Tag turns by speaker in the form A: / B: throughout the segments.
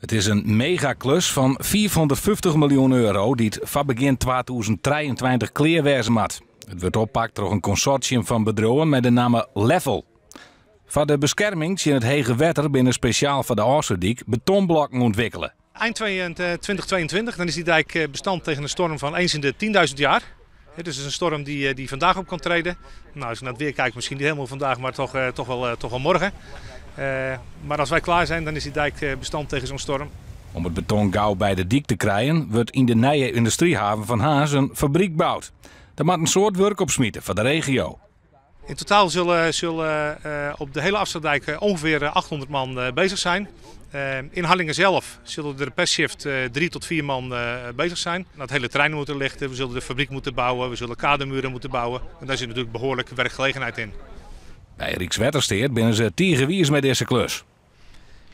A: Het is een megaklus van 450 miljoen euro die het van begin 2023 klaarwezen moet. Het wordt oppakt door een consortium van bedrijven met de naam Level. Voor de bescherming in het hege wetter binnen speciaal voor de Oosterdijk betonblokken ontwikkelen.
B: Eind 2022 dan is die dijk bestand tegen een storm van eens in de 10.000 jaar. Dus het is een storm die vandaag op kan treden. Nou, als we naar het weer kijken, misschien niet helemaal vandaag, maar toch wel morgen. Maar als wij klaar zijn, dan is die dijk bestand tegen zo'n storm.
A: Om het beton gauw bij de dik te krijgen, wordt in de nieuwe industriehaven van Haas een fabriek gebouwd. Daar moet een soort werk op smieten voor de regio.
B: In totaal zullen op de hele Afsluitdijk ongeveer 800 man bezig zijn. In Harlingen zelf zullen er per shift 3 tot 4 man bezig zijn. Het hele terrein moeten lichten, we zullen de fabriek moeten bouwen, we zullen kadermuren moeten bouwen. En daar zit natuurlijk behoorlijk werkgelegenheid in.
A: Bij Rijkswaterstaat binnen ze tierenwiers met deze klus.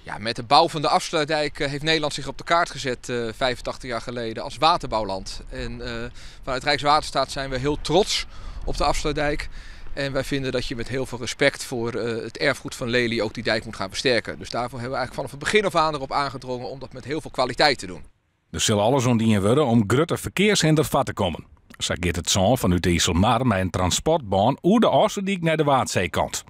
C: Ja, met de bouw van de Afsluitdijk heeft Nederland zich op de kaart gezet 85 jaar geleden als waterbouwland. En vanuit Rijkswaterstaat zijn we heel trots op de Afsluitdijk. En wij vinden dat je met heel veel respect voor het erfgoed van Lely ook die dijk moet gaan versterken. Dus daarvoor hebben we eigenlijk vanaf het begin af aan erop aangedrongen om dat met heel veel kwaliteit te doen.
A: Er zullen alles ontdienen worden om grote verkeershinder vat te komen. Zo gaat het zo vanuit de IJsselmar met een transportbaan over de Oosterdijk naar de Waardzeekant.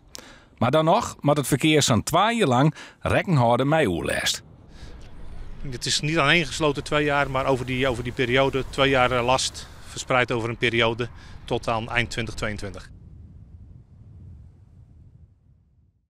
A: Maar dan nog moet het verkeer zo'n 2 jaar lang rekening houden met oerlijst.
B: Het is niet aaneengesloten 2 jaar, maar over die periode 2 jaar last verspreid over een periode tot aan eind 2022.